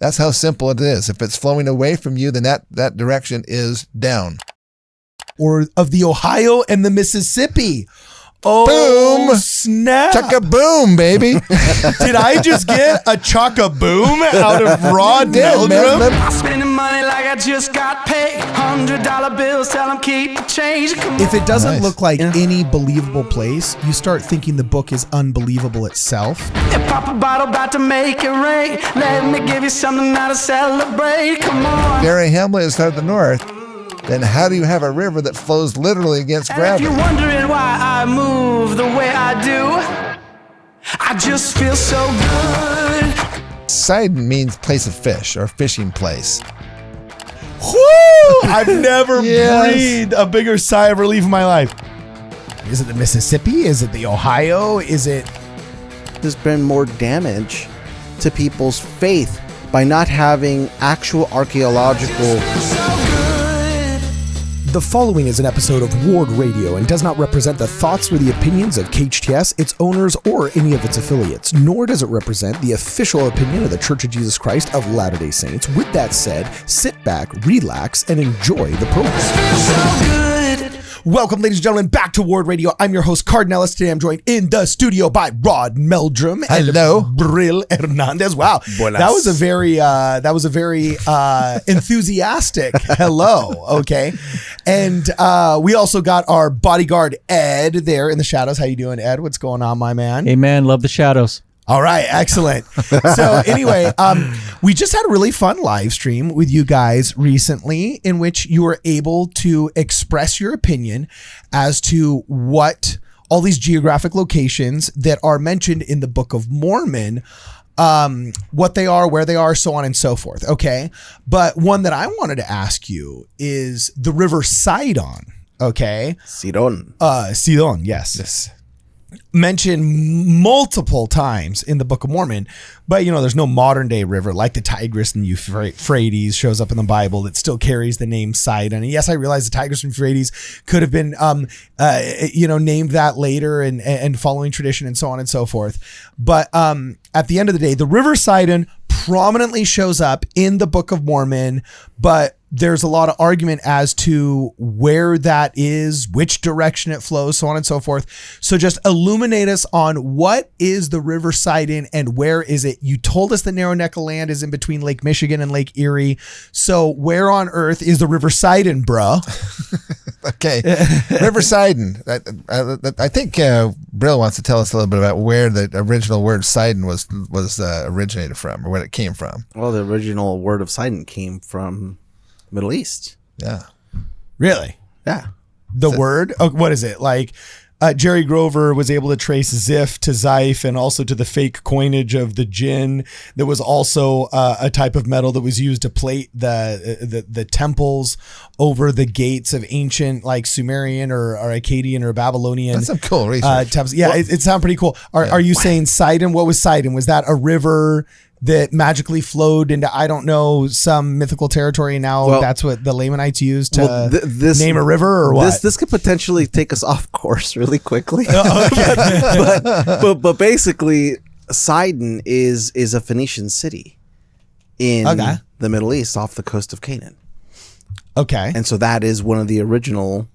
That's how simple it is. If it's flowing away from you, then that direction is down. Or of the Ohio and the Mississippi. Oh, boom! Snap! Chaka-boom, baby. Did I just get a chaka-boom out of Rod Meldrum? Spending money like I just got paid. $100 bills, tell them keep the change. If it doesn't look like any believable place, you start thinking the book is unbelievable itself. Pop a bottle, about to make it rain. Let me give you something now to celebrate. Come on. Barry Hamlet is to the north. Then how do you have a river that flows literally against gravity? If you're wondering why I move the way I do, I just feel so good. Sidon means place of fish or fishing place. Whoo! I've never breathed a bigger sigh of relief in my life. Is it the Mississippi? Is it the Ohio? Is it... There's been more damage to people's faith by not having actual archaeological... The following is an episode of WardRadio and does not represent the thoughts or the opinions of KHTS, its owners, or any of its affiliates, nor does it represent the official opinion of the Church of Jesus Christ of Latter-day Saints. With that said, sit back, relax, and enjoy the program. Welcome, ladies and gentlemen, back to WardRadio. I'm your host, Cardinellis. Today I'm joined in the studio by Rod Meldrum and Hello. Brill Hernandez. Wow, Buenas. that was a very enthusiastic hello. Okay, and we also got our bodyguard Ed there in the shadows. How you doing, Ed? What's going on, my man? Hey, man, love the shadows. All right, excellent. So anyway, we just had a really fun live stream with you guys recently in which you were able to express your opinion as to what all these geographic locations that are mentioned in the Book of Mormon, what they are, where they are, so on and so forth. Okay. But one that I wanted to ask you is the River Sidon. Okay. SIDON. SIDON, yes. Mentioned multiple times in the Book of Mormon, but there's no modern day river like the Tigris and Euphrates shows up in the Bible that still carries the name Sidon. And yes, I realize the Tigris and Euphrates could have been named that later and following tradition and so on and so forth. But at the end of the day, the River Sidon prominently shows up in the Book of Mormon, but there's a lot of argument as to where that is, which direction it flows, so on and so forth. So just illuminate us on what is the River Sidon and where is it? You told us the narrow neck of land is in between Lake Michigan and Lake Erie. So where on earth is the River Sidon, bruh? Okay, River Sidon. I think Brill wants to tell us a little bit about where the original word Sidon was originated from, or where it came from. Well, the original word of Sidon came from Middle East. Yeah. Really? Yeah. The word? Oh, what is it? Like Jerry Grover was able to trace Ziph to Xife and also to the fake coinage of the jinn. There was also a type of metal that was used to plate the temples over the gates of ancient like Sumerian or Akkadian or Babylonian. That's some cool research. Temples. Yeah, it sounds pretty cool. Are you saying Sidon? What was Sidon? Was that a river that magically flowed into, I don't know, some mythical territory, and now that's what the Lamanites used to name a river, or what? This could potentially take us off course really quickly. Okay. but basically, Sidon is a Phoenician city in the Middle East off the coast of Canaan. Okay. And so that is one of the original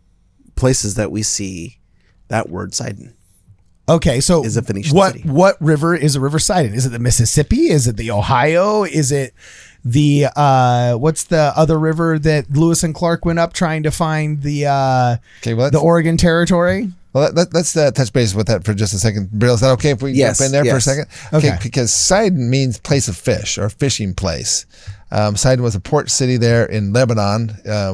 places that we see that word Sidon. Okay, so is a Phoenician city. What river is a River Sidon? Is it the Mississippi? Is it the Ohio? Is it the what's the other river that Lewis and Clark went up trying to find the Oregon Territory? Well, let's touch base with that for just a second. Brill, is that okay if we jump in there for a second? Okay, because Sidon means place of fish or fishing place. Sidon was a port city there in Lebanon,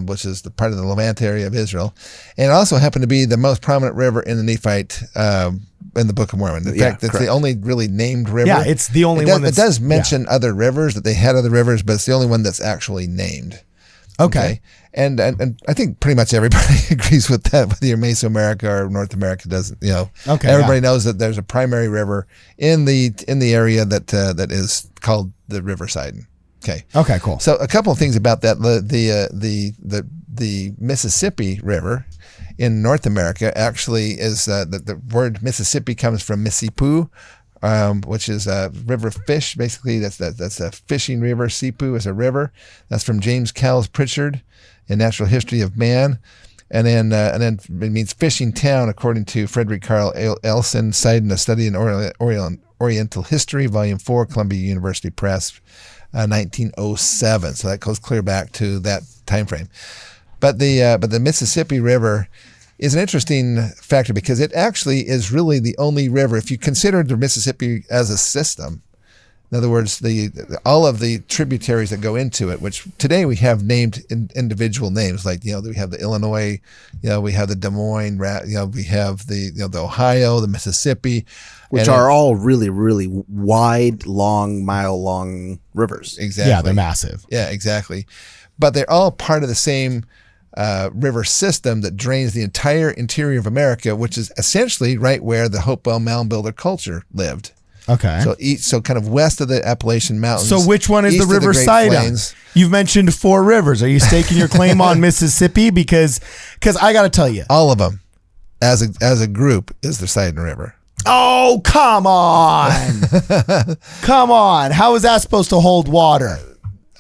which is the part of the Levant area of Israel. And it also happened to be the most prominent river in the Nephite in the Book of Mormon. In fact, it's the only really named river. Yeah, it's the only one that's... It does mention other rivers, that they had other rivers, but it's the only one that's actually named. Okay. And I think pretty much everybody agrees with that, whether you're Mesoamerica or North America doesn't, Okay. Everybody knows that there's a primary river in the area that is called the River Sidon. Okay. Okay, cool. So a couple of things about that. The Mississippi River in North America actually is the word Mississippi comes from Mississippi, which is a river fish. Basically, that's a fishing river. Sipu is a river. That's from James Cowles Pritchard in Natural History of Man. And then it means fishing town, according to Frederick Carl Elson, citing a study in Oriental History, Volume 4, Columbia University Press, 1907. So that goes clear back to that time frame. But the Mississippi River is an interesting factor because it actually is really the only river, if you consider the Mississippi as a system. In other words, all of the tributaries that go into it, which today we have named individual names, like, we have the Illinois, we have the Des Moines, we have the Ohio, the Mississippi, which are all really, really wide, mile-long rivers. Exactly. Yeah, they're massive. Yeah, exactly. But they're all part of the same river system that drains the entire interior of America, which is essentially right where the Hopewell Mound Builder culture lived. Okay. So kind of west of the Appalachian Mountains. So which one is the river SIDON? You've mentioned 4 rivers. Are you staking your claim on Mississippi? Because I got to tell you, all of them, as a group, is the SIDON River. Oh, come on. Come on. How is that supposed to hold water?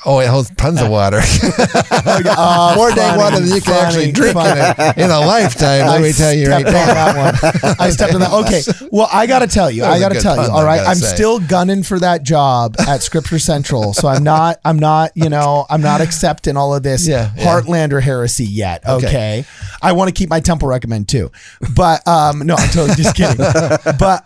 Oh, it holds tons of water. More dang water than you can actually drink in a lifetime. Let me tell you right now. I stepped on that. Okay. Well, I got to tell you. All right. I'm still gunning for that job at Scripture Central. So I'm not accepting all of this Heartlander heresy yet. Okay. I want to keep my temple recommend too. But no, I'm totally just kidding. But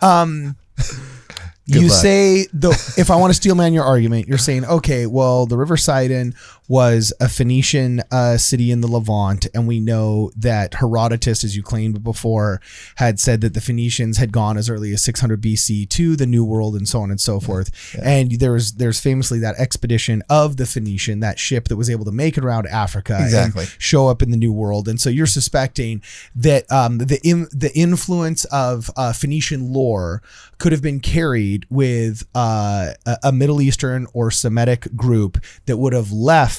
you say if I want to steel man your argument, you're saying, okay, well, the River Sidon was a Phoenician city in the Levant, and we know that Herodotus, as you claimed before, had said that the Phoenicians had gone as early as 600 BC to the New World, and so on and so forth. Yeah. And there's famously that expedition of the Phoenician, that ship that was able to make it around Africa and show up in the New World. And so you're suspecting that the influence of Phoenician lore could have been carried with a Middle Eastern or Semitic group that would have left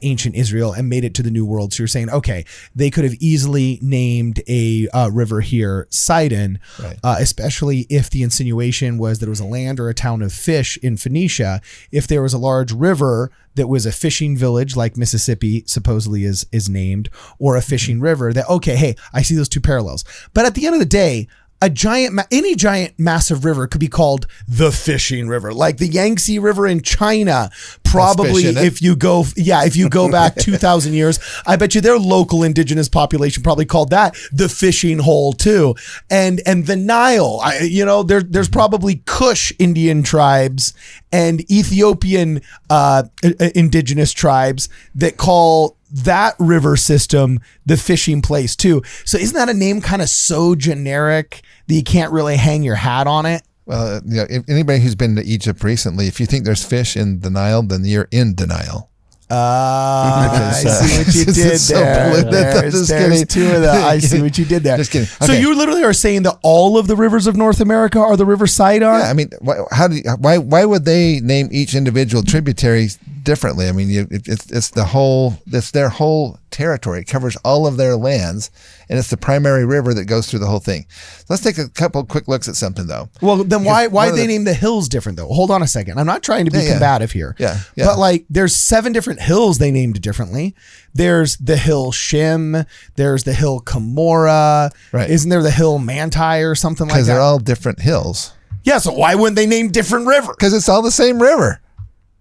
ancient Israel and made it to the New World. So you're saying, okay, they could have easily named a river here Sidon, especially if the insinuation was that it was a land or a town of fish in Phoenicia. If there was a large river that was a fishing village, like Mississippi supposedly is named, or a fishing river, that, okay, hey, I see those two parallels. But at the end of the day, any giant massive river could be called the fishing river, like the Yangtze River in China. Probably if you go back 2,000 years, I bet you their local indigenous population probably called that the fishing hole too. And the Nile, there's probably Kush Indian tribes and Ethiopian indigenous tribes that call that river system the fishing place too. So isn't that a name kind of so generic that you can't really hang your hat on it? Well, anybody who's been to Egypt recently, if you think there's fish in the Nile, then you're in denial. I see what you did there. There's two of them. I see what you did there. Just kidding. Okay. So you literally are saying that all of the rivers of North America are the River Sidon? Yeah, I mean, why would they name each individual tributary differently? I mean, it's their whole territory. It covers all of their lands, and it's the primary river that goes through the whole thing. Let's take a couple quick looks at something, though. Well, then why they name the hills different, though? Hold on a second. I'm not trying to be combative here. Yeah. But like, there's 7 different hills they named differently. There's the hill Shim. There's the hill Cumorah. Right. Isn't there the hill Manti or something like that? Because they're all different hills. Yeah, so why wouldn't they name different rivers? Because it's all the same river.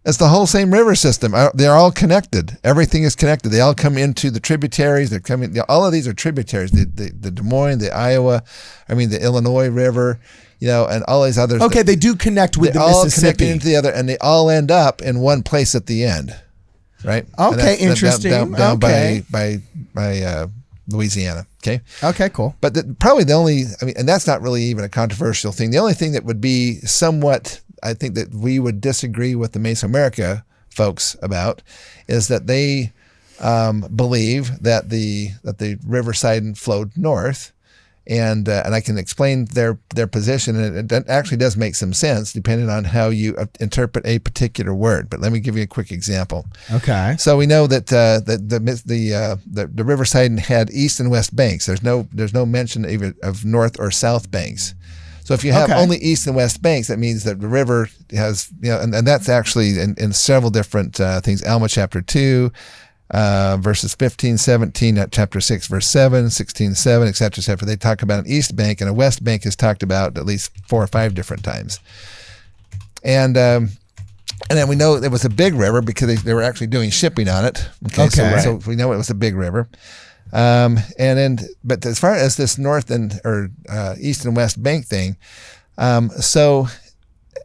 It's the whole same river system. They're all connected. Everything is connected. They all come into the tributaries. They're coming. All of these are tributaries. The Des Moines, the Iowa, the Illinois River, and all these others. Okay, they do connect with the Mississippi. All connected into the other, and they all end up in one place at the end, right? Okay, interesting. Down by Louisiana. Okay. Okay, cool. But probably the only, and that's not really even a controversial thing. The only thing that would be somewhat, I think, that we would disagree with the Mesoamerica folks about is that they believe that the River Sidon flowed north, and I can explain their position, and it actually does make some sense depending on how you interpret a particular word. But let me give you a quick example. Okay. So we know that the River Sidon had east and west banks. There's no mention even of north or south banks. So if you have only east and west banks, that means that the river has, and that's actually in several different things. Alma chapter 2, verses 15, 17, at chapter 6, verse 7, 16, 7, etc., etc. They talk about an east bank, and a west bank is talked about at least 4 or 5 different times. And then we know it was a big river because they were actually doing shipping on it. So we know it was a big river. But as far as this north or east and west bank thing, so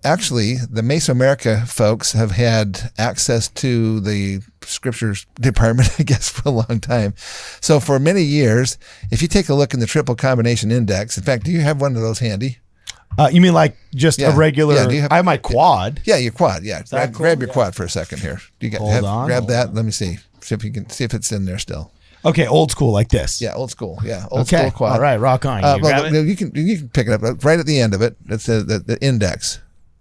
actually the Mesoamerica folks have had access to the scriptures department, I guess, for a long time. So for many years, if you take a look in the triple combination index, in fact, do you have one of those handy? You mean like just a regular? Yeah, I have my quad. Yeah, your quad. Yeah, grab your quad for a second here. Grab that. Let me see if you can see if it's in there still. Okay, old school like this. Yeah, old school. Yeah, old school quad. All right, rock on. You can pick it up right at the end of it. It's the index.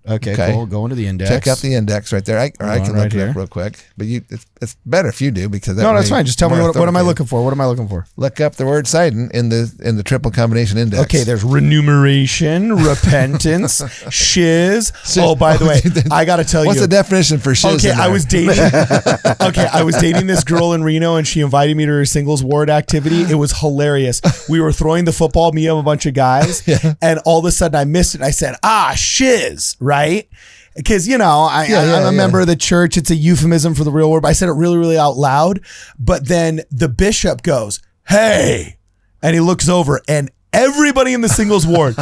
Okay, cool. Go into the index. Check out the index right there. I can look it up real quick, but it's better if you do because that's fine. Just tell me what am I looking for? What am I looking for? Look up the word SIDON in the triple combination index. Okay, there's remuneration, repentance, shiz. Oh, by the way, I got to tell you, what's the definition for shiz? Okay, I was dating this girl in Reno, and she invited me to her singles ward activity. It was hilarious. We were throwing the football, me and a bunch of guys, and all of a sudden I missed it. I said, shiz. Right? Because, I'm a member of the church. It's a euphemism for the real word. But I said it really, really out loud. But then the bishop goes, hey, and he looks over and everybody in the singles ward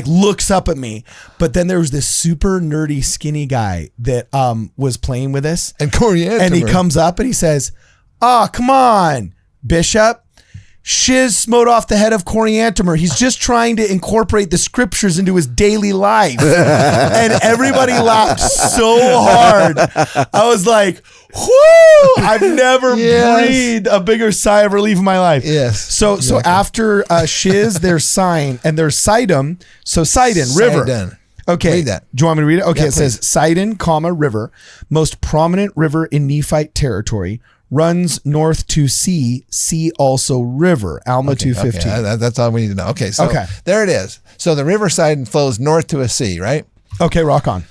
looks up at me. But then there was this super nerdy, skinny guy that was playing with us. And Coriantumor. And he comes up and he says, come on, bishop. Shiz smote off the head of Coriantumor. He's just trying to incorporate the scriptures into his daily life. And everybody laughed so hard. I was like, whoo! I've never breathed a bigger sigh of relief in my life. Yes. So after Shiz, there's Sign, and there's Sidon. So Sidon, river. Sidon. Okay. Read that. Do you want me to read it? Okay, yeah, it says Sidon, river, most prominent river in Nephite territory, runs north to sea also river. Alma 215. Okay. That's all we need to know. Okay, so there it is. So the river Sidon flows north to a sea, right? Okay, rock on.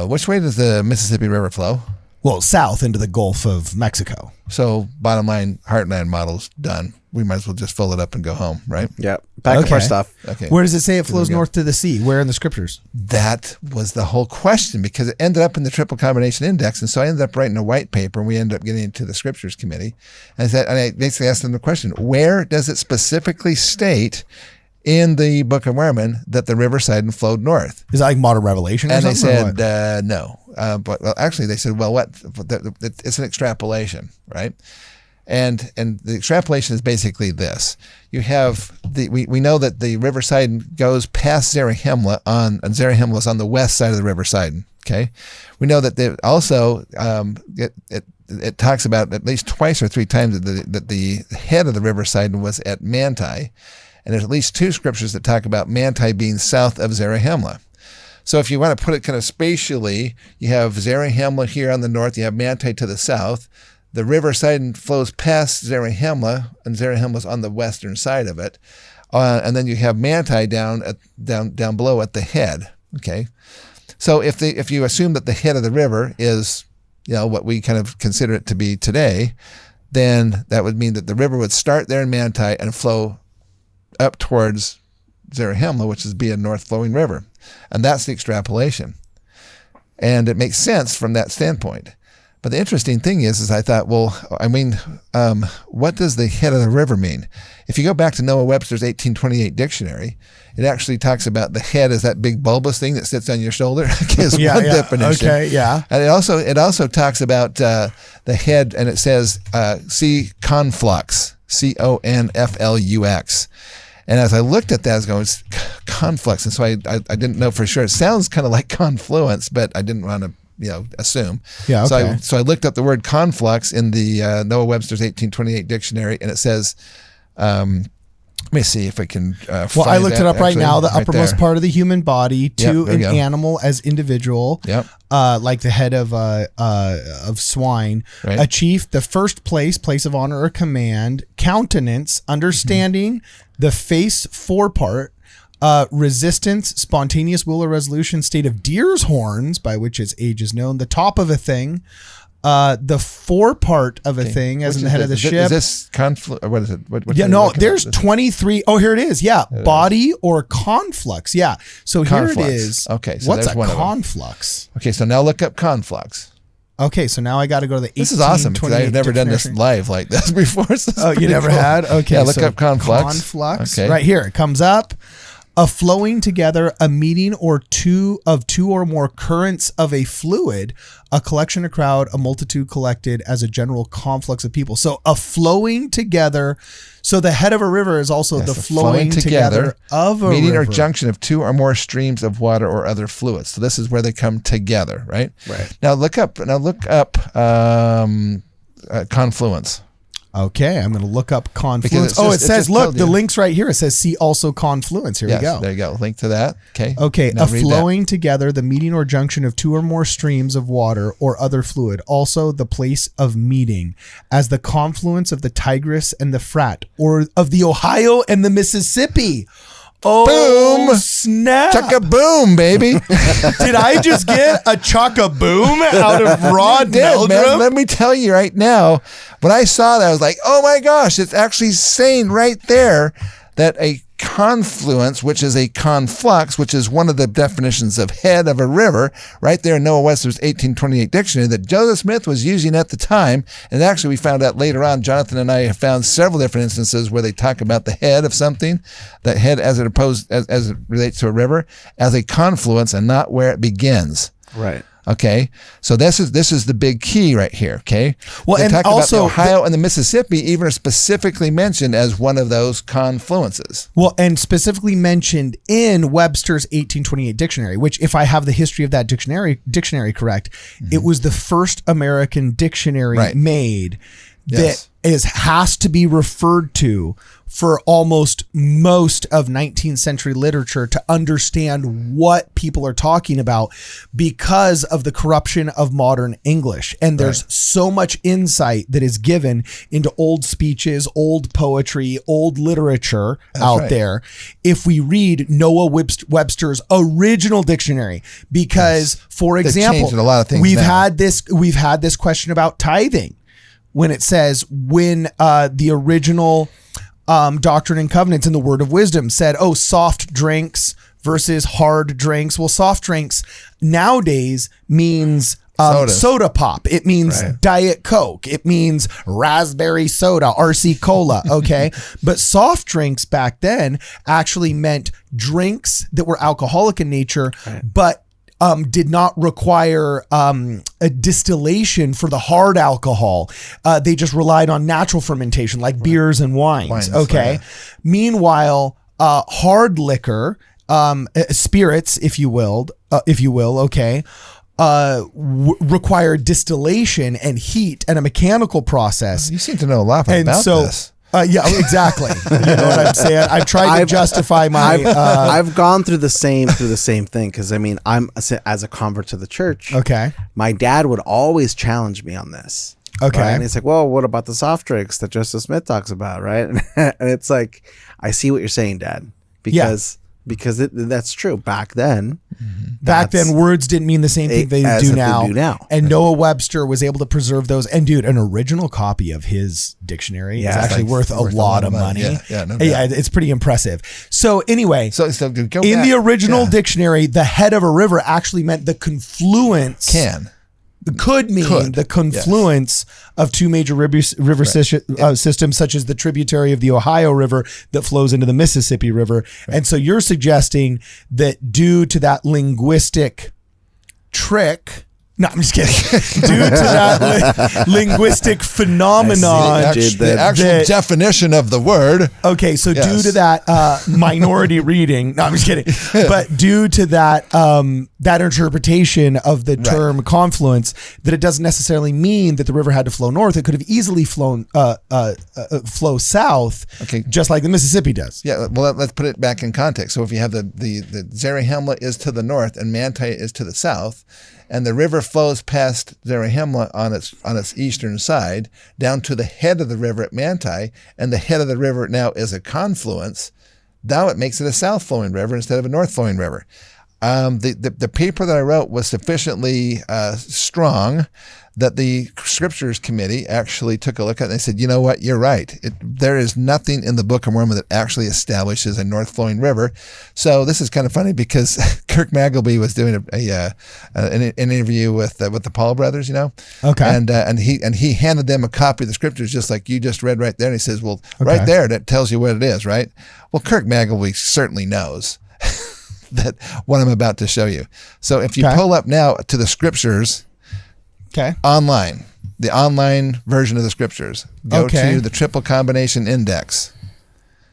Which way does the Mississippi River flow? Well, south into the Gulf of Mexico. So bottom line, Heartland model's done. We might as well just fill it up and go home, right? Yeah. Back up our stuff. Okay. Where does it say it flows north to the sea? Where in the scriptures? That was the whole question because it ended up in the triple combination index. And so I ended up writing a white paper and we ended up getting into the scriptures committee. And I basically asked them the question, where does it specifically state in the Book of Mormon that the river Sidon flowed north? Is that like modern revelation or something? And they said, no. But actually they said, well, it's an extrapolation, right? And the extrapolation is basically this. You have we know that the river Sidon goes past Zarahemla and Zarahemla is on the west side of the river Sidon. Okay. We know that they also, it talks about at least twice or 3 times that the head of the river Sidon was at Manti. And there's at least 2 scriptures that talk about Manti being south of Zarahemla. So if you want to put it kind of spatially, you have Zarahemla here on the north, you have Manti to the south. The river Sidon flows past Zarahemla, and Zarahemla's on the western side of it. And then you have Manti down below at the head. Okay. So if you assume that the head of the river is, what we kind of consider it to be today, then that would mean that the river would start there in Manti and flow up towards Zarahemla, which is be a north flowing river. And that's the extrapolation. And it makes sense from that standpoint. But the interesting thing is I thought, what does the head of the river mean? If you go back to Noah Webster's 1828 dictionary, it actually talks about the head as that big bulbous thing that sits on your shoulder. Is one definition. Okay, yeah. And it also talks about the head, and it says see conflux, CONFLUX. And as I looked at that, I was going, conflux. And so I didn't know for sure. It sounds kind of like confluence, but I didn't want to assume. Yeah. Okay. So I looked up the word conflux in the Noah Webster's 1828 dictionary, and it says, let me see if I can. Well, I looked it up right now. The uppermost part of the human body to an animal as individual. Yep. Like the head of swine. Right. A chief, the first place of honor or command, countenance, understanding, the face forepart, resistance, spontaneous will or resolution, state of deer's horns, by which its age is known, the top of a thing, the forepart of a thing, as in the head of the ship. Is this confluence? What is it? There's 23. Oh, here it is. Yeah. Body or conflux. Yeah. So conflux. Here it is. Okay. So what's a conflux? Okay. So now look up conflux. Okay. So now I got to go to the 1828 This is awesome because I've never done this live like this before. So you never had? Okay. Yeah. Look up conflux. Conflux. Okay. Right here. It comes up. A flowing together, a meeting or two or more currents of a fluid, a collection, a crowd, a multitude collected as a general conflux of people. So a flowing together. So the head of a river is also the flowing together of a meeting river. or junction of two or more streams of water or other fluids. So this is where they come together, right? Right. Now look up confluence. Okay, I'm going to look up confluence. It says, look, the link's right here. It says, see also confluence. Here we go. There you go. Link to that. Okay. Okay, a flowing together, the meeting or junction of two or more streams of water or other fluid. Also, the place of meeting, as the confluence of the Tigris and the Frat, or of the Ohio and the Mississippi. Oh, boom! Snap! Chaka-boom, baby! Did I just get a chaka-boom out of Meldrum? Man, let me tell you right now, when I saw that, I was like, oh my gosh, it's actually saying right there that a confluence, which is a conflux, which is one of the definitions of head of a river, right there in Noah Webster's 1828 dictionary that Joseph Smith was using at the time. And actually, we found out later on, Jonathan and I have found several different instances where they talk about the head of something, that head as it relates to a river, as a confluence and not where it begins. Right. Okay, so this is the big key right here. Okay, well, they and talk also about the Ohio and the Mississippi even are specifically mentioned as one of those confluences. Well, and specifically mentioned in Webster's 1828 dictionary, which, if I have the history of that dictionary correct, it was the first American dictionary made that has to be referred to for almost most of 19th century literature to understand what people are talking about because of the corruption of modern English. And there's so much insight that is given into old speeches, old poetry, old literature out there if we read Noah Webster's original dictionary. Because, for example, a lot of things we've had this question about tithing. When it says the original Doctrine and Covenants in the Word of Wisdom said, soft drinks versus hard drinks. Well, soft drinks nowadays means soda pop. It means Diet Coke. It means raspberry soda, RC Cola. Okay. But soft drinks back then actually meant drinks that were alcoholic in nature, but did not require a distillation for the hard alcohol. They just relied on natural fermentation, like beers and wines. Okay. Meanwhile, hard liquor, spirits, if you will, okay, require distillation and heat and a mechanical process. You seem to know a lot about this. Yeah, exactly. You know what I'm saying? I've tried to justify my. I've gone through the same thing because I'm as a convert to the church. Okay. My dad would always challenge me on this. Okay. Right? And he's like, "Well, what about the soft drinks that Joseph Smith talks about?" Right? And it's like, I see what you're saying, Dad, because that's true. Back then, words didn't mean the same thing they do now. And Noah Webster was able to preserve those. And dude, an original copy of his dictionary is actually worth a lot of money. It's pretty impressive. So anyway, the original dictionary, the head of a river actually meant the confluence. Could mean the confluence of two major river systems, such as the tributary of the Ohio River that flows into the Mississippi River. And so you're suggesting that due to that linguistic trick, no, I'm just kidding. Due to that linguistic phenomenon, the actual definition of the word. Okay, so due to that minority reading, no, I'm just kidding. But due to that that interpretation of the term confluence, that it doesn't necessarily mean that the river had to flow north. It could have easily flow south, just like the Mississippi does. Yeah, well, let's put it back in context. So if you have the Zarahemla is to the north and Manti is to the south, and the river flows past Zarahemla on its eastern side down to the head of the river at Manti, and the head of the river now is a confluence, Now it makes it a south-flowing river instead of a north-flowing river. The paper that I wrote was sufficiently strong that the Scriptures Committee actually took a look at it and they said, you know what, you're right. There is nothing in the Book of Mormon that actually establishes a north-flowing river. So this is kind of funny because Kirk Magleby was doing an interview with the Paul brothers, Okay. And he handed them a copy of the Scriptures just like you just read right there. And he says, well, right there, that tells you what it is, right? Well, Kirk Magleby certainly knows that what I'm about to show you. So if you pull up now to the Scriptures online, the online version of the Scriptures, go to the Triple Combination Index.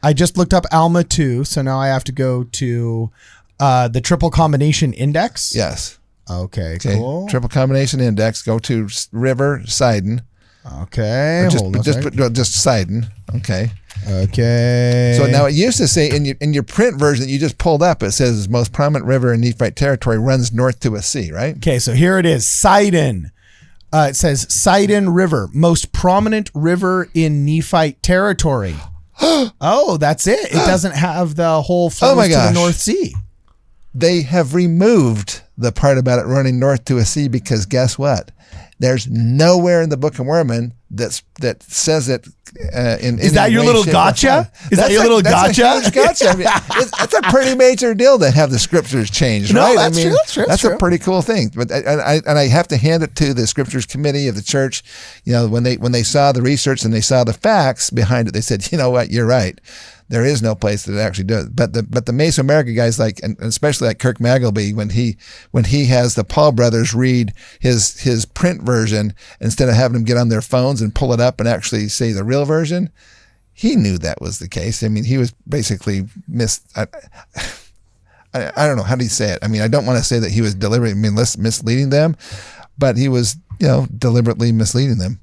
I just looked up Alma 2, so now I have to go to the Triple Combination Index? Yes. Okay, cool. Triple Combination Index, go to River Sidon. Okay, just Sidon. Okay. Okay. So now it used to say in your print version that you just pulled up, it says most prominent river in Nephite territory runs north to a sea, right? Okay, so here it is, Sidon. It says Sidon River, most prominent river in Nephite territory. Oh, that's it. It doesn't have the whole flows to the North Sea. They have removed the part about it running north to a sea because guess what? There's nowhere in the Book of Mormon that says it Is that your little gotcha? Is that your little gotcha? That's a huge gotcha. I mean, it's a pretty major deal to have the Scriptures changed, right? That's true. That's true. That's a pretty cool thing. But I have to hand it to the Scriptures Committee of the church. When they saw the research and they saw the facts behind it, they said, you know what, you're right. There is no place that actually does. But the Mesoamerica guys, and especially like Kirk Magleby, when he has the Paul brothers read his print version instead of having them get on their phones and pull it up and actually say the real version, he knew that was the case. I mean, he was basically I don't know, how do you say it? I mean, I don't want to say that he was deliberately misleading them, but he was deliberately misleading them.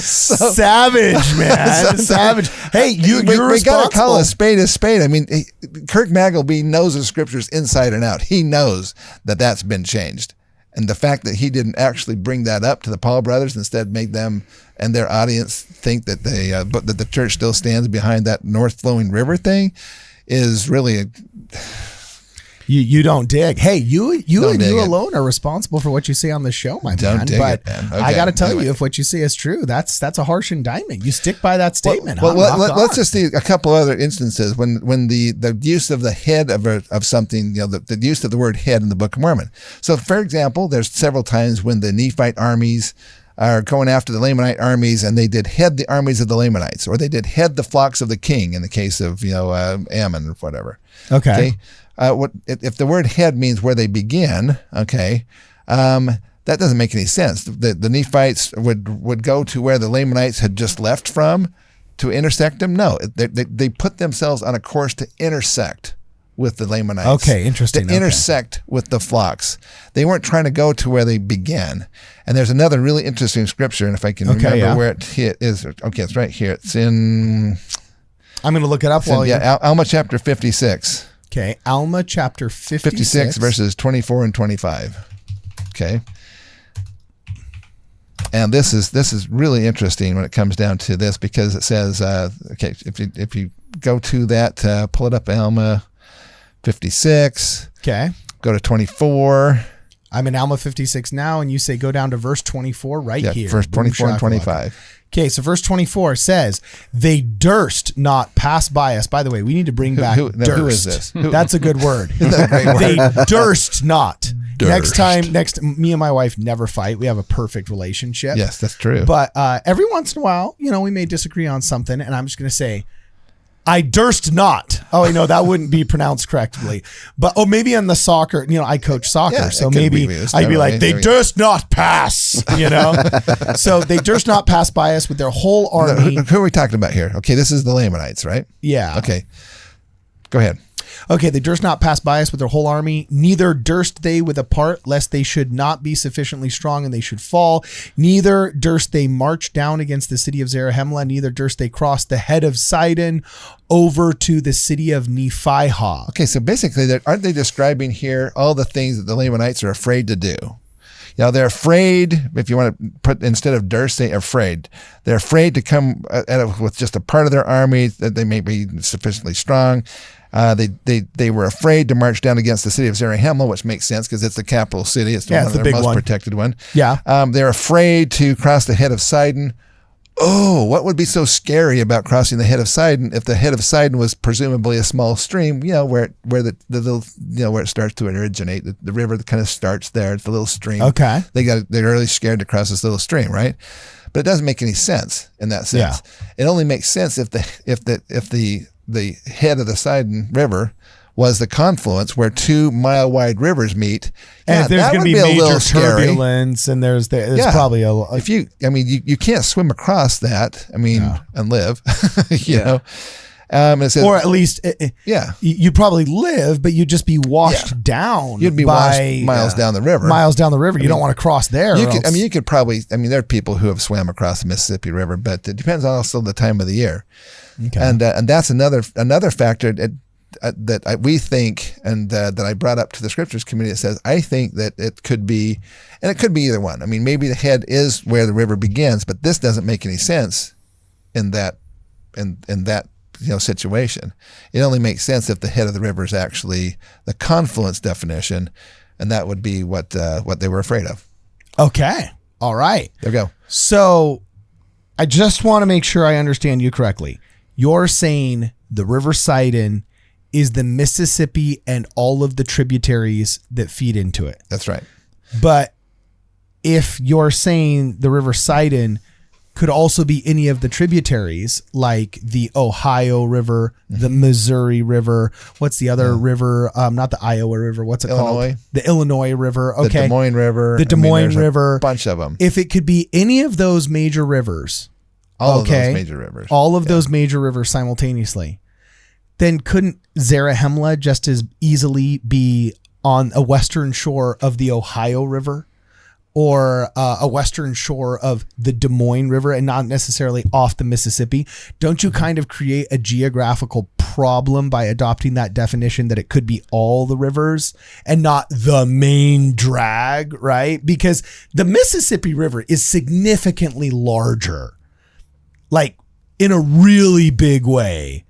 Savage, man. Savage. Hey, you're responsible. We got to call a spade a spade. I mean, Kirk Magleby knows the Scriptures inside and out. He knows that that's been changed. And the fact that he didn't actually bring that up to the Paul brothers, instead make them and their audience think that that the church still stands behind that north flowing river thing is really You don't dig. Hey, you alone are responsible for what you say on the show, my man. But okay. I got to tell you, if what you say is true, that's a harsh indictment. You stick by that statement. Let's just see a couple other instances when the use of the head of something, the use of the word head in the Book of Mormon. So, for example, there's several times when the Nephite armies are going after the Lamanite armies, and they did head the armies of the Lamanites, or they did head the flocks of the king in the case of Ammon or whatever. Okay. If the word head means where they begin, that doesn't make any sense. The Nephites would go to where the Lamanites had just left from to intersect them. No, they put themselves on a course to intersect with the Lamanites. Okay, interesting. To intersect with the flocks. They weren't trying to go to where they began. And there's another really interesting scripture, and if I can remember where it is. Okay, it's right here. It's in... I'm going to look it up while you... Yeah, Alma chapter 56. Okay, Alma chapter 56 verses 24 and 25. Okay. And this is really interesting when it comes down to this, because it says, if you go to that, pull it up, Alma 56. Okay. Go to 24. I'm in Alma 56 now, and you say go down to verse 24 here. Verse 24 and 25. Okay, so verse 24 says, they durst not pass by us. By the way, we need to bring back durst. Who is this? That's a good word. Word? They durst not. Next, me and my wife never fight. We have a perfect relationship. Yes, that's true. But every once in a while, we may disagree on something, and I'm just going to say, I durst not. Oh, that wouldn't be pronounced correctly. But maybe in the soccer, I coach soccer, so maybe I'd be like, they durst not pass. So they durst not pass by us with their whole army. Who are we talking about here? Okay, this is the Lamanites, right? Yeah. Okay, go ahead. Okay, they durst not pass by us with their whole army, neither durst they with a part, lest they should not be sufficiently strong and they should fall. Neither durst they march down against the city of Zarahemla, neither durst they cross the head of Sidon over to the city of Nephihah. Okay, so basically, aren't they describing here all the things that the Lamanites are afraid to do? they're afraid, if you want to put, instead of durst, say afraid. They're afraid to come at it with just a part of their army that they may be sufficiently strong. They were afraid to march down against the city of Zarahemla, which makes sense because it's the capital city. It's one of their most protected one. Yeah. They're afraid to cross the head of Sidon. Oh, what would be so scary about crossing the head of Sidon if the head of Sidon was presumably a small stream, where the little, where it starts to originate. The river kind of starts there. It's a little stream. Okay. They're really scared to cross this little stream, right? But it doesn't make any sense in that sense. Yeah. It only makes sense if the head of the Sidon River was the confluence where 2 mile-wide rivers meet. And if there's going to be major turbulence, and there's probably you can't swim across that. And live, you know. It says, or at least, you'd probably live, but you'd just be washed down. You'd be washed miles down the river. Miles down the river. You don't want to cross there. You could probably. There are people who have swam across the Mississippi River, but it depends also the time of the year. Okay. And that's another factor that we think, and that I brought up to the scriptures committee. It says, I think that it could be, and it could be either one. Maybe the head is where the river begins, but this doesn't make any sense in that situation. It only makes sense if the head of the river is actually the confluence definition, and that would be what they were afraid of. Okay. All right. There we go. So I just want to make sure I understand you correctly. You're saying the River Sidon is the Mississippi and all of the tributaries that feed into it. That's right. But if you're saying the River Sidon could also be any of the tributaries, like the Ohio River, the Missouri River, what's the other river? Not the Iowa River. What's it called? The Illinois River. Okay. The Des Moines River. The Des Moines River. A bunch of them. If it could be any of those major rivers. All of those major rivers. All of those major rivers simultaneously. Then couldn't Zarahemla just as easily be on a western shore of the Ohio River, or a western shore of the Des Moines River, and not necessarily off the Mississippi? Don't you kind of create a geographical problem by adopting that definition that it could be all the rivers and not the main drag, right? Because the Mississippi River is significantly larger, like in a really big way,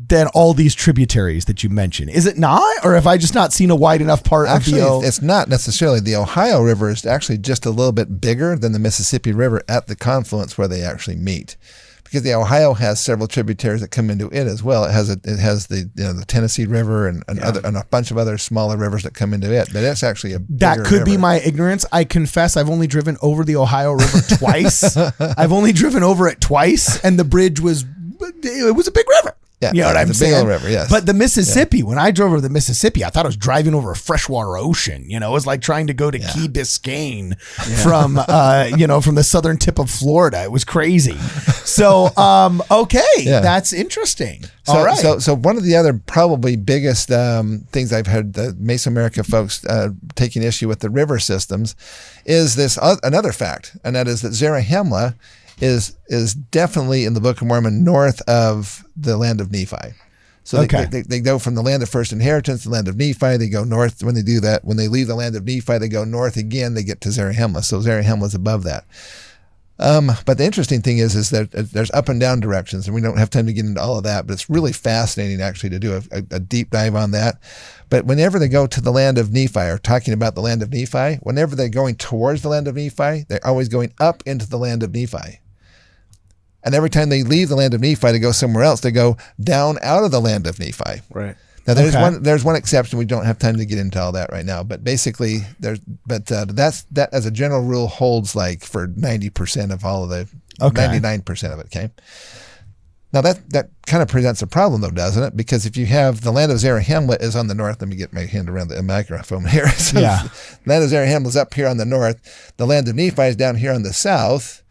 than all these tributaries that you mentioned. Is it not? Or have I just not seen a wide enough part of the... It's not necessarily. The Ohio River is actually just a little bit bigger than the Mississippi River at the confluence where they actually meet. Because the Ohio has several tributaries that come into it as well. It has the Tennessee River and a bunch of other smaller rivers that come into it. But it's actually a bigger That could river. Be my ignorance. I confess I've only driven over the Ohio River twice. I've only driven over it twice, and the bridge was a big river. Yeah, you know what I'm saying? Big old river, yes. But the Mississippi, when I drove over the Mississippi, I thought I was driving over a freshwater ocean. It was like trying to go to Key Biscayne from the southern tip of Florida. It was crazy. So, that's interesting. All right. So one of the other probably biggest things I've heard the Mesoamerica folks taking issue with the river systems is this another fact, and that is that Zarahemla is definitely in the Book of Mormon north of the land of Nephi. So they go from the land of first inheritance to the land of Nephi. They go north when they do that. When they leave the land of Nephi, they go north again. They get to Zarahemla. So Zarahemla is above that. But the interesting thing is that there's up and down directions, and we don't have time to get into all of that, but it's really fascinating actually to do a deep dive on that. But whenever they go to the land of Nephi, or talking about the land of Nephi, whenever they're going towards the land of Nephi, they're always going up into the land of Nephi. And every time they leave the land of Nephi to go somewhere else, they go down out of the land of Nephi. Right. Now there's one exception. We don't have time to get into all that right now. But basically, that as a general rule holds like for 90% of all of the 99% of it. Okay. Now that kind of presents a problem though, doesn't it? Because if you have the land of Zarahemla is on the north, let me get my hand around the microphone here. So the land of Zarahemla is up here on the north. The land of Nephi is down here on the south.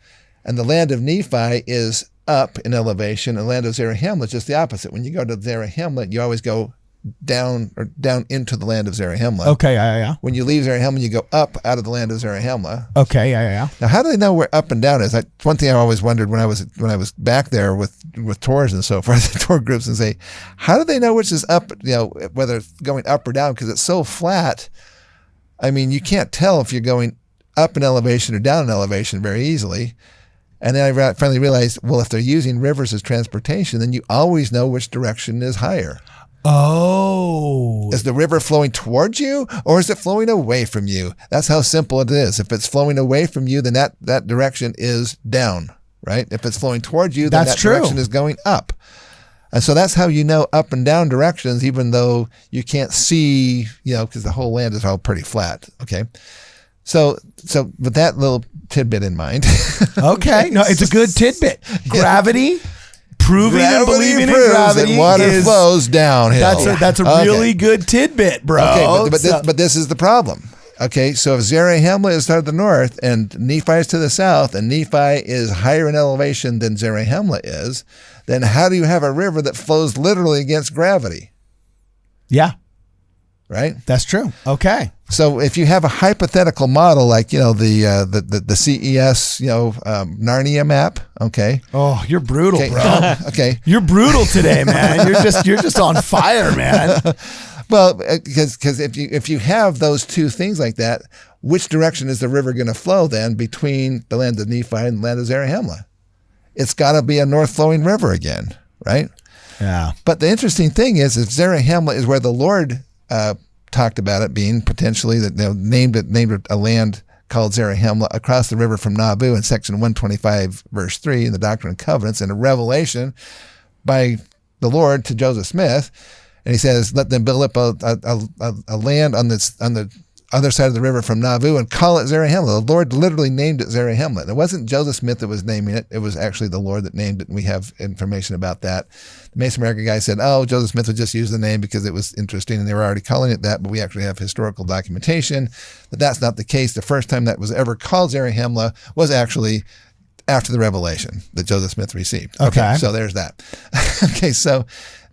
And the land of Nephi is up in elevation, and the land of Zarahemla is just the opposite. When you go to Zarahemla, you always go down into the land of Zarahemla. Okay, yeah. When you leave Zarahemla, you go up out of the land of Zarahemla. Okay, yeah. Now, how do they know where up and down is? One thing I always wondered when I was back there with tours and so forth, the tour groups, and say, how do they know which is up? Whether it's going up or down, because it's so flat. I mean, you can't tell if you're going up in elevation or down in elevation very easily. And then I finally realized, well, if they're using rivers as transportation, then you always know which direction is higher. Oh. Is the river flowing towards you or is it flowing away from you? That's how simple it is. If it's flowing away from you, then that direction is down, right? If it's flowing towards you, then that direction is going up. And so that's how you know up and down directions, even though you can't see, because the whole land is all pretty flat. Okay. So with that little tidbit in mind. Okay. No, it's a good tidbit. Gravity. Proving and believing in gravity that water flows downhill. That's a really good tidbit, bro. Okay, but this is the problem. Okay, so if Zarahemla is toward the north and Nephi is to the south, and Nephi is higher in elevation than Zarahemla is, then how do you have a river that flows literally against gravity? Yeah. Right? That's true. Okay. So if you have a hypothetical model like, the CES, Narnia map, okay. Oh, you're brutal, bro. Okay. You're brutal today, man. You're just on fire, man. Well, because if you have those two things like that, which direction is the river going to flow then between the land of Nephi and the land of Zarahemla? It's got to be a north flowing river again, right? Yeah. But the interesting thing is, if Zarahemla is where the Lord talked about it being potentially that named it a land called Zarahemla across the river from Nabu in section 125 verse 3 in the Doctrine and Covenants, and a revelation by the Lord to Joseph Smith, and he says, let them build up a land on the other side of the river from Nabu and call it Zarahemla. The Lord literally named it Zarahemla. And it wasn't Joseph Smith that was naming it. It was actually the Lord that named it, and we have information about that. The Mason American guy said, Joseph Smith would just use the name because it was interesting and they were already calling it that, but we actually have historical documentation that that's not the case. The first time that was ever called Zarahemla was actually after the revelation that Joseph Smith received. Okay. So there's that. Okay, so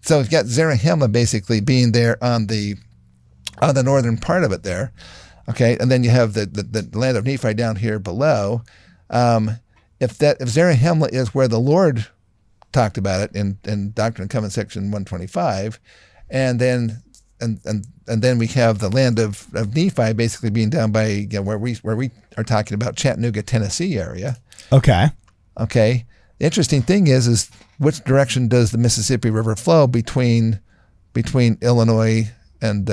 you've got Zarahemla basically being there on the northern part of it there, okay, and then you have the land of Nephi down here below. If Zarahemla is where the Lord talked about it in Doctrine and Covenants section 125, and then we have the land of Nephi basically being down by where we are talking about Chattanooga, Tennessee area. Okay. Okay. The interesting thing is which direction does the Mississippi River flow between Illinois and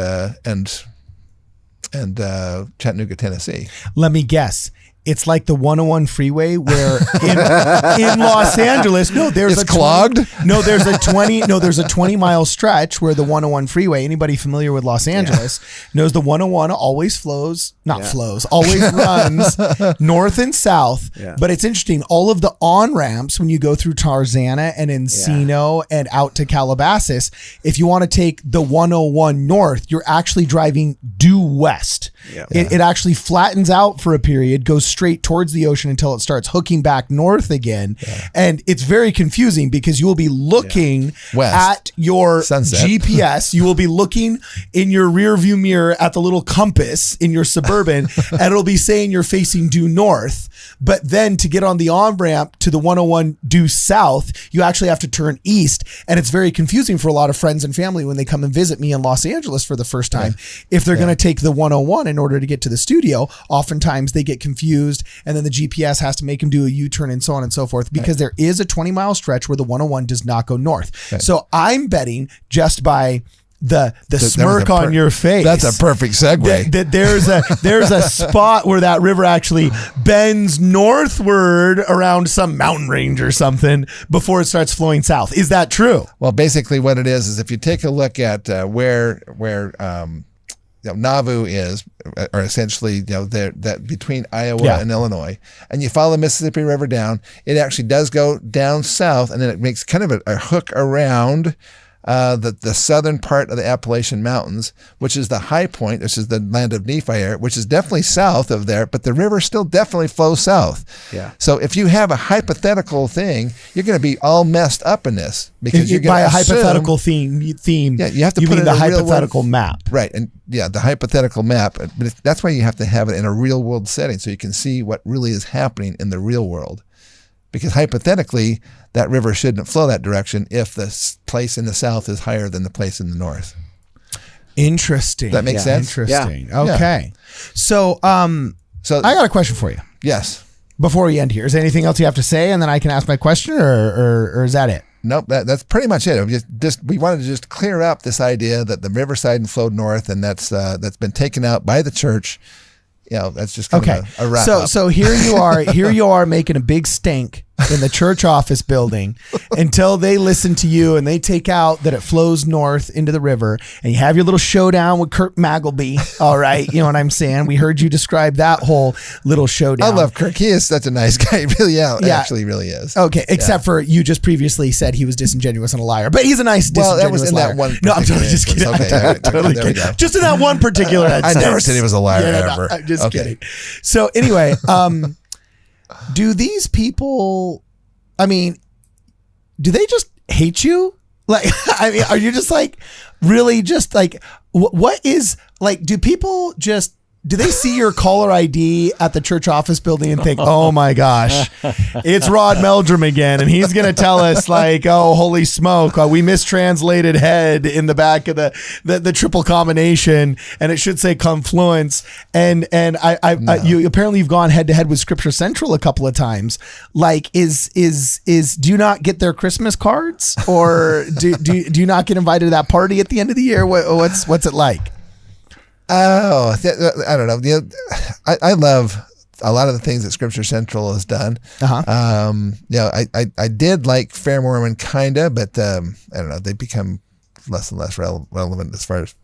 Chattanooga, Tennessee? Let me guess. It's like the 101 freeway where in Los Angeles, there's clogged. There's a 20 mile stretch where the 101 freeway, anybody familiar with Los Angeles knows the 101 always always runs north and south. Yeah. But it's interesting. All of the on-ramps when you go through Tarzana and Encino and out to Calabasas, if you want to take the 101 north, you're actually driving due west. Yeah. It actually flattens out for a period, goes straight towards the ocean until it starts hooking back north again. Yeah. And it's very confusing because you will be looking at your sunset. GPS. You will be looking in your rear view mirror at the little compass in your Suburban and it'll be saying you're facing due north. But then to get on the on-ramp to the 101 due south, you actually have to turn east. And it's very confusing for a lot of friends and family when they come and visit me in Los Angeles for the first time. If they're going to take the 101 in order to get to the studio, oftentimes they get confused and then the GPS has to make them do a U-turn and so on and so forth because there is a 20-mile stretch where the 101 does not go north. Right. So I'm betting just by the smirk on your face. That's a perfect segue. That there's a spot where that river actually bends northward around some mountain range or something before it starts flowing south. Is that true? Well, basically what it is if you take a look at where Nauvoo is, or essentially that between Iowa and Illinois, and you follow the Mississippi River down, it actually does go down south, and then it makes kind of a hook around the southern part of the Appalachian Mountains, which is the high point, which is the land of Nephi area, which is definitely south of there, but the river still definitely flows south. Yeah. So if you have a hypothetical thing, you're going to be all messed up in this because you're going to by a hypothetical theme. Yeah, you have to put mean the hypothetical map, right? And the hypothetical map. But that's why you have to have it in a real world setting so you can see what really is happening in the real world. Because hypothetically, that river shouldn't flow that direction if the place in the south is higher than the place in the north. Interesting. That makes sense? Interesting. Yeah. Okay. So I got a question for you. Yes. Before we end here, is there anything else you have to say, and then I can ask my question, or is that it? Nope, that's pretty much it. We wanted to just clear up this idea that the river SIDON flowed north, and that's been taken out by the church. That's just kind of a wrap up. So here you are making a big stink in the church office building until they listen to you and they take out that it flows north into the river, and you have your little showdown with Kirk Maggleby. All right. You know what I'm saying? We heard you describe that whole little showdown. I love Kirk. He is such a nice guy. He really, actually really is. Okay. Except for you just previously said he was disingenuous and a liar, but he's a nice disingenuous liar. That one. No, I'm totally just kidding. Okay, Totally kidding. Just in that one particular instance. I never said he was a liar ever. I'm just kidding. So anyway, do these people, do they just hate you? Like, are you just like, really just like, what is, like, do people just, do they see your caller ID at the church office building and think, oh my gosh, it's Rod Meldrum again, and he's going to tell us like, oh, holy smoke, we mistranslated head in the back of the triple combination, and it should say confluence. And you apparently you've gone head to head with Scripture Central a couple of times. Like, do you not get their Christmas cards, or do you not get invited to that party at the end of the year? What's it like? Oh, I don't know. I love a lot of the things that Scripture Central has done. I did like Fair Mormon kinda, but I don't know. They become less and less relevant as far as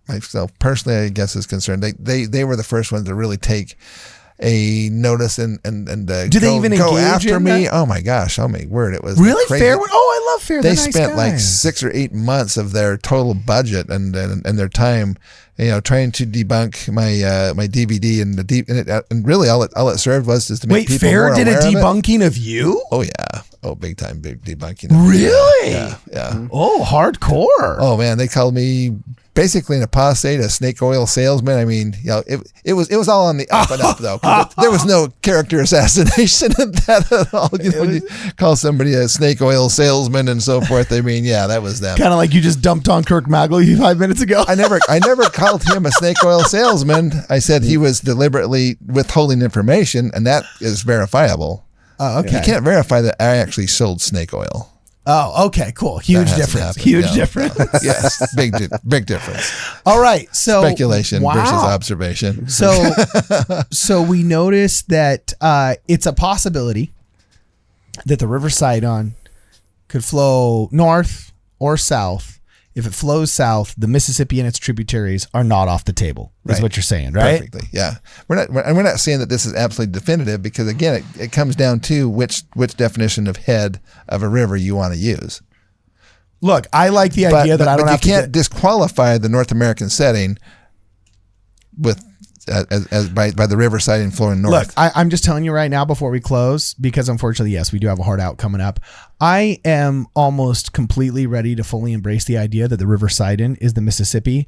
myself personally, I guess, is concerned. They were the first ones to really take a notice and do they even go engage after in me? that? Oh my gosh! Oh my word! It was really crazy. Fair. Oh, I love Fair. They spent like 6 or 8 months of their total budget and their time, trying to debunk my DVD and really all it served was just to make people Fair more did a aware debunking of you? Oh yeah. Oh, big time, big debunking. Really? Yeah. Oh, hardcore. Oh man, they called me basically an apostate, a snake oil salesman. I mean, it was all on the up and up though. There was no character assassination in that at all. When you call somebody a snake oil salesman and so forth, I mean, yeah, that was them. Kind of like you just dumped on Kirk Maggleby 5 minutes ago. I never called him a snake oil salesman. I said he was deliberately withholding information, and that is verifiable. Oh, okay. You can't verify that I actually sold snake oil. Oh, okay, cool. Huge difference. Huge difference. Yes, big difference. All right, so speculation versus observation. So we noticed that it's a possibility that the River SIDON could flow north or south. If it flows south, the Mississippi and its tributaries are not off the table. Is what you're saying, right? Perfectly. Yeah. We're not saying that this is absolutely definitive because again, it comes down to which definition of head of a river you want to use. Look, I like the idea that I don't have to. You can't disqualify the North American setting with by the river SIDON flowing north. Look, I'm just telling you right now before we close, because unfortunately, yes, we do have a hard out coming up. I am almost completely ready to fully embrace the idea that the River SIDON is the Mississippi,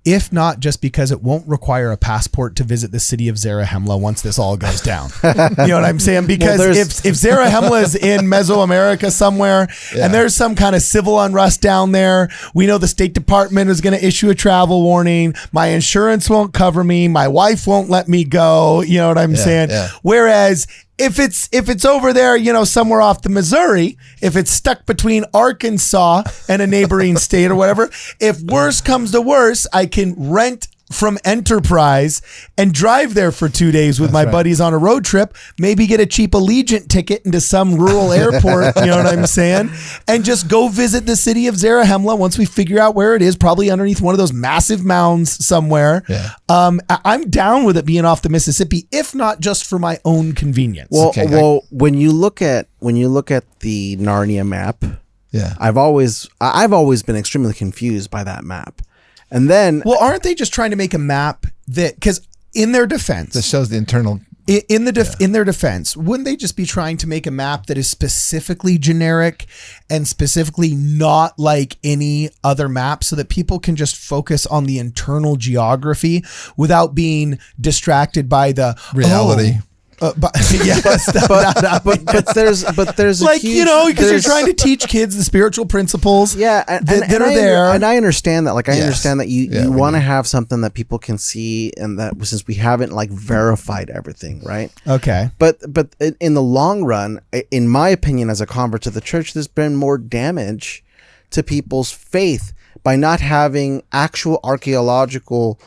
if not just because it won't require a passport to visit the city of Zarahemla once this all goes down. You know what I'm saying? Because if Zarahemla is in Mesoamerica somewhere and there's some kind of civil unrest down there, we know the State Department is going to issue a travel warning. My insurance won't cover me. My wife won't let me go. You know what I'm saying? Yeah. Whereas if it's over there, somewhere off the Missouri, if it's stuck between Arkansas and a neighboring state or whatever, if worse comes to worse, I can rent from Enterprise and drive there for 2 days with my buddies on a road trip, maybe get a cheap Allegiant ticket into some rural airport, you know what I'm saying? And just go visit the city of Zarahemla once we figure out where it is, probably underneath one of those massive mounds somewhere. Yeah. I'm down with it being off the Mississippi, if not just for my own convenience. Well, when you look at the Narnia map, I've always been extremely confused by that map. And then, aren't they just trying to make a map that, because in their defense, this shows the internal. In their defense, wouldn't they just be trying to make a map that is specifically generic and specifically not like any other map, so that people can just focus on the internal geography without being distracted by the reality but there's like huge, because you're trying to teach kids the spiritual principles. Yeah, that are there, and I understand that. Like I understand that you want to have something that people can see, and that since we haven't like verified everything, right? Okay, but in the long run, in my opinion, as a convert to the church, there's been more damage to people's faith by not having actual archaeological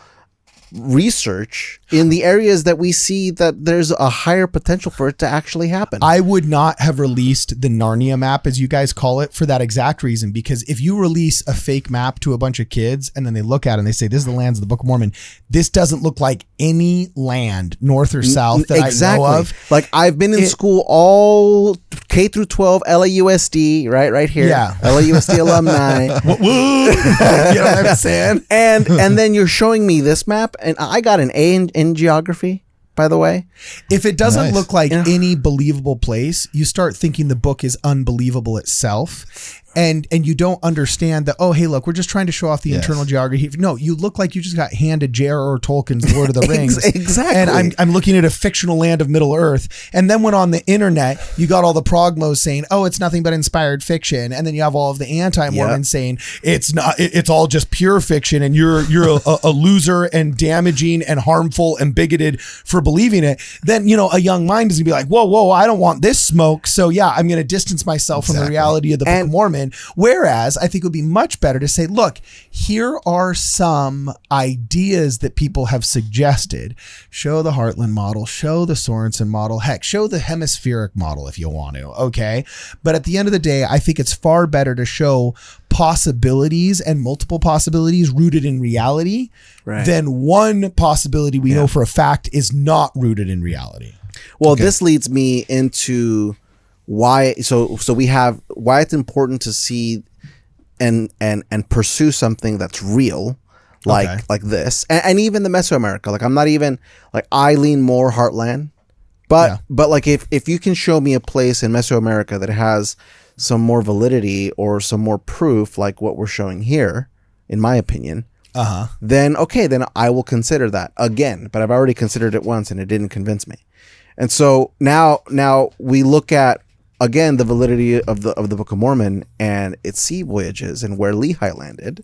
research in the areas that we see that there's a higher potential for it to actually happen. I would not have released the Narnia map, as you guys call it, for that exact reason. Because if you release a fake map to a bunch of kids and then they look at it and they say, this is the lands of the Book of Mormon, this doesn't look like any land, north or south, that I know of. Like I've been in school all K through 12, LAUSD, right here. Yeah. LAUSD alumni. You know what I'm saying? And then you're showing me this map, and I got an A in geography, by the way. If it doesn't look like any believable place, you start thinking the book is unbelievable itself. And you don't understand that, oh, hey, look, we're just trying to show off the internal geography. No, you look like you just got handed J.R.R. Tolkien's Lord of the Rings. Exactly. And I'm looking at a fictional land of Middle Earth. And then when on the internet, you got all the progmos saying, oh, it's nothing but inspired fiction. And then you have all of the anti-Mormons saying, it's not, it's all just pure fiction. And you're a loser and damaging and harmful and bigoted for believing it. Then, a young mind is gonna be like, whoa, I don't want this smoke. So yeah, I'm going to distance myself from the reality of the Book of Mormon. Whereas I think it would be much better to say, look, here are some ideas that people have suggested. Show the Heartland model, show the Sorensen model, heck, show the hemispheric model if you want to. Okay. But at the end of the day, I think it's far better to show possibilities and multiple possibilities rooted in reality than one possibility we know for a fact is not rooted in reality. Well, this leads me into why we have why it's important to see and pursue something that's real, like this, and even the Mesoamerica. Like I'm not even like, I lean more Heartland, but like if you can show me a place in Mesoamerica that has some more validity or some more proof, like what we're showing here, in my opinion, then I will consider that again. But I've already considered it once and it didn't convince me. And so now we look at, again, the validity of the Book of Mormon and its sea voyages and where Lehi landed.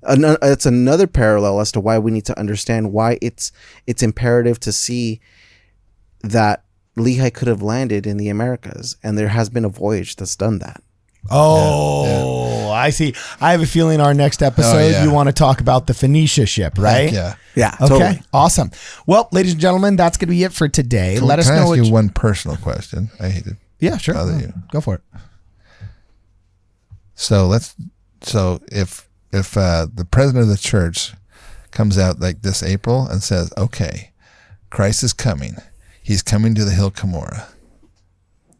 It's another parallel as to why we need to understand why it's imperative to see that Lehi could have landed in the Americas, and there has been a voyage that's done that. I see. I have a feeling our next episode you want to talk about the Phoenicia ship, right? Yeah. Okay. Totally. Awesome. Well, ladies and gentlemen, that's going to be it for today. Let us know. Can I ask you one personal question? I hate it. Yeah, sure. Go for it. So if the president of the church comes out like this April and says, okay, Christ is coming. He's coming to the hill Cumorah.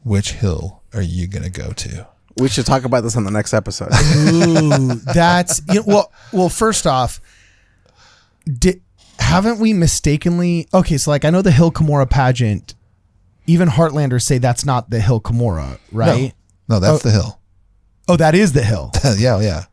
Which hill are you going to go to? We should talk about this on the next episode. Ooh, that's well. First off, haven't we mistakenly? Okay, so like I know the Hill Cumorah pageant. Even Heartlanders say that's not the Hill Cumorah, right? No, that's the hill. Oh, that is the hill. Yeah.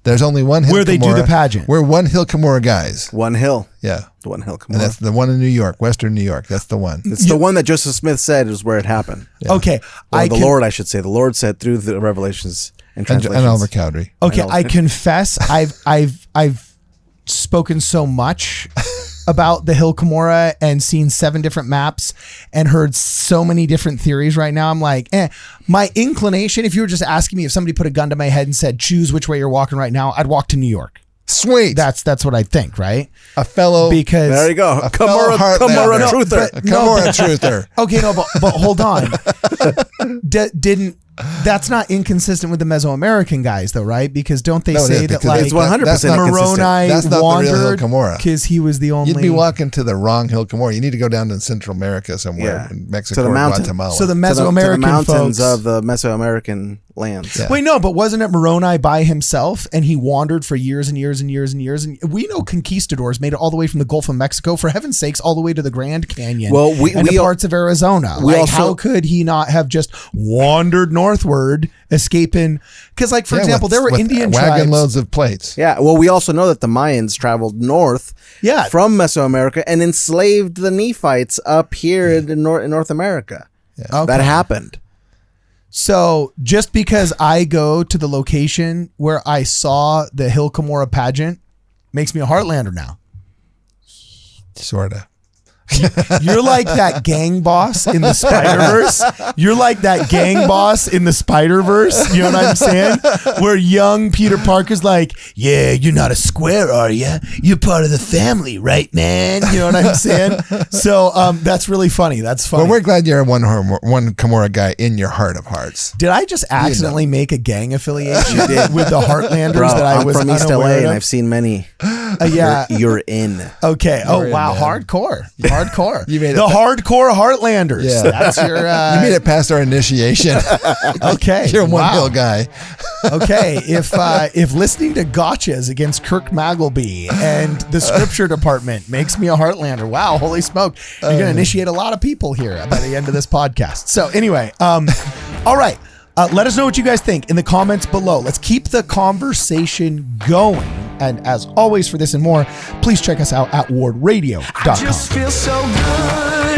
There's only one hill where they Cumorah. Do the pageant. We're one hill Cumorah guys. One hill. Yeah. The one hill Cumorah. And that's the one in New York, Western New York. That's the one. It's the one that Joseph Smith said is where it happened. Yeah. Okay. Lord, I should say. The Lord said through the revelations and translations. And Oliver Cowdery. Okay, I confess I've spoken so much about the Hill Cumorah and seen 7 different maps and heard so many different theories right now. I'm like, my inclination, if you were just asking me, if somebody put a gun to my head and said, choose which way you're walking right now, I'd walk to New York. Sweet. That's what I think, right? Because there you go. Cumorah truther. Cumorah truther. Okay, no, but hold on. That's not inconsistent with the Mesoamerican guys, though, right? Because don't they say that like it's 100% Moroni wandered because he was the only? You'd be walking to the wrong Hill Cumorah. You need to go down to Central America somewhere, in Mexico or Guatemala. So the Mesoamerican to the mountains folks of the Mesoamerican lands. Yeah. Wait, no, but wasn't it Moroni by himself, and he wandered for years and years and years and years? And we know conquistadors made it all the way from the Gulf of Mexico, for heaven's sakes, all the way to the Grand Canyon. Well, and parts of Arizona. How could he not have just wandered north northward, escaping. Because, like, for example, there were Indian wagon tribes. loads of plates. Yeah. Well, we also know that the Mayans traveled north from Mesoamerica and enslaved the Nephites up here in North America. Yeah. Okay. That happened. So just because I go to the location where I saw the Hill Cumorah pageant makes me a Heartlander now. Sorta. You're like that gang boss in the Spider-Verse. You're like that gang boss in the Spider-Verse. You know what I'm saying? Where young Peter Parker's like, yeah, you're not a square, are you? You're part of the family, right, man? You know what I'm saying? So that's really funny. That's funny. Well, we're glad you're one Cumorah guy in your heart of hearts. Did I just accidentally make a gang affiliation with the Heartlanders that I was from East LA and I've of? seen many. Yeah. You're in. Okay. You're wow. in, Hardcore. You made it. The hardcore Heartlanders. Yeah. That's your. You made it past our initiation. Okay. You're a one hill guy. Okay. If listening to gotchas against Kirk Magleby and the scripture department makes me a Heartlander, wow, holy smoke. You're going to initiate a lot of people here by the end of this podcast. So anyway, all right. Let us know what you guys think in the comments below. Let's keep the conversation going. And as always, for this and more, please check us out at WardRadio.com. I just feel so good.